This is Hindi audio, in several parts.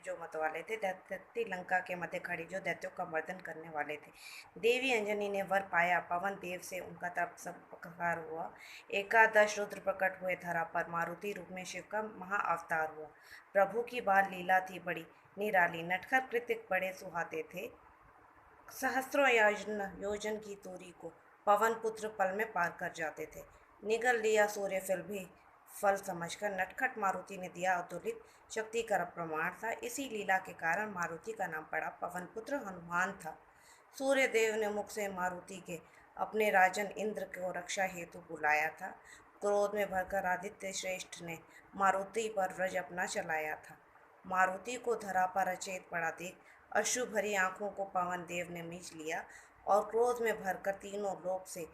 जो मतवाले थे, दैत्यवती लंका के मध्य खड़ी जो दैत्यों का मर्दन करने वाले थे। देवी अंजनी ने वर पाया, पवन देव से उनका तपस्कार हुआ। एकादश रुद्र प्रकट हुए धरा पर, मारुति रूप में शिव का महाअवतार हुआ। प्रभु की बाल लीला थी बड़ी निराली, नटखट कृत्य बड़े सुहाते थे। सहस्रों योजन की दूरी को पवन पुत्र पल में पार कर जाते थे। निगल लिया सूर्य फिर भी फल समझकर नटखट मारुति ने दिया अतुलित शक्ति का प्रमाण था। इसी लीला के कारण मारुति का नाम पड़ा पवन पुत्र हनुमान था। सूर्य देव ने मुख से मारुति के अपने राजन इंद्र को रक्षा हेतु बुलाया था। क्रोध में भरकर आदित्य श्रेष्ठ ने मारुति पर व्रज अपना चलाया था। मारुति को धरा पर अचेत पड़ा देख अश्रु भरी आंखों को पवन देव ने मींच लिया और क्रोध में भरकर तीनों लोक से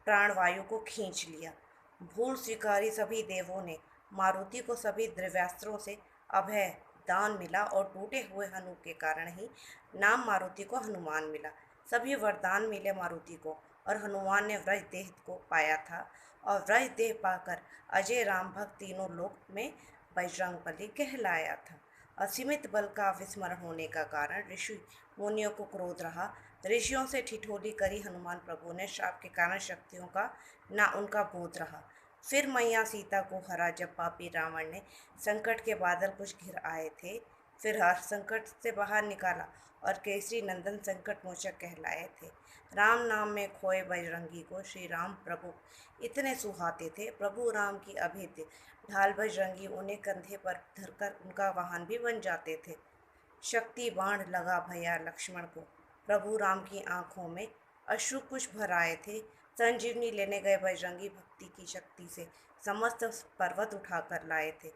प्राणवायु को खींच लिया। भूल स्वीकारी सभी देवों ने मारुति को सभी दिव्यास्त्रों से अभय दान मिला और टूटे हुए हनु के कारण ही नाम मारुति को हनुमान मिला। सभी वरदान मिले मारुति को और हनुमान ने व्रज देह को पाया था और व्रज देह पाकर अजय राम भक्त तीनों लोक में बजरंगबली कहलाया था। असीमित बल का विस्मरण होने का कारण ऋषि मुनियों को क्रोध रहा। ऋषियों से ठिठोली करी हनुमान प्रभु ने, श्राप के कारण शक्तियों का ना उनका बोध रहा। फिर मैया सीता को हरा जब पापी रावण ने संकट के बादल कुछ घिर आए थे। फिर हर संकट से बाहर निकाला और केसरी नंदन संकट मोचक कहलाए थे। राम नाम में खोए बजरंगी को श्री राम प्रभु इतने सुहाते थे। प्रभु राम की अभेद्य ढाल बजरंगी उन्हें कंधे पर धरकर उनका वाहन भी बन जाते थे। शक्ति बाण लगा भैया लक्ष्मण को, प्रभु राम की आंखों में अश्रु कुछ भर आए थे। संजीवनी लेने गए बजरंगी भक्ति की शक्ति से समस्त पर्वत उठाकर लाए थे।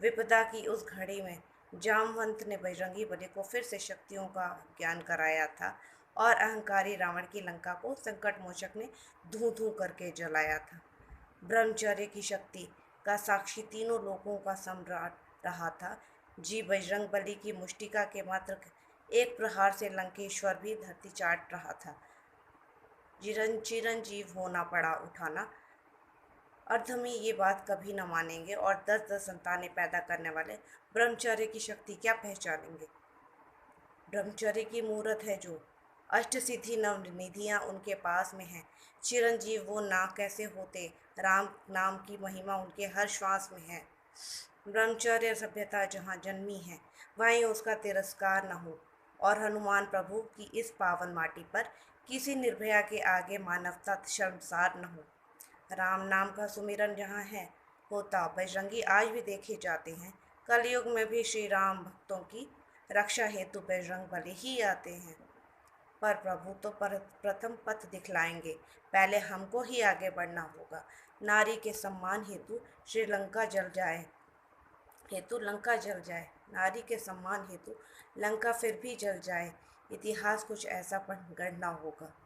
विपदा की उस घड़ी में जामवंत ने बजरंगी बली को फिर से शक्तियों का ज्ञान कराया था और अहंकारी रावण की लंका को संकट मोचक ने धू धू करके जलाया था। ब्रह्मचर्य की शक्ति का साक्षी तीनों लोगों का सम्राट रहा था। जी बजरंग बली की मुष्टिका के मात्र एक प्रहार से लंकेश्वर भी धरती चाट रहा था। चिरंजीव होना पड़ा उठाना। अर्धमी ये बात कभी न मानेंगे और 10-10 संतानें पैदा करने वाले ब्रह्मचर्य की शक्ति क्या पहचानेंगे। ब्रह्मचर्य की मूरत है जो अष्ट सिद्धि नव निधियाँ उनके पास में हैं। चिरंजीव वो ना कैसे होते, राम नाम की महिमा उनके हर श्वास में है। ब्रह्मचर्य सभ्यता जहाँ जन्मी है वहीं उसका तिरस्कार न हो और हनुमान प्रभु की इस पावन माटी पर किसी निर्भया के आगे मानवता शर्मसार न हो। राम नाम का सुमिरन जहाँ है होता बजरंगी आज भी देखे जाते हैं। कलयुग में भी श्री राम भक्तों की रक्षा हेतु बजरंग बली ही आते हैं। पर प्रभु तो प्रथम पथ दिखलाएंगे, पहले हमको ही आगे बढ़ना होगा। नारी के सम्मान हेतु श्रीलंका जल जाए लंका जल जाए, नारी के सम्मान हेतु लंका फिर भी जल जाए। इतिहास कुछ ऐसा गढ़ना होगा।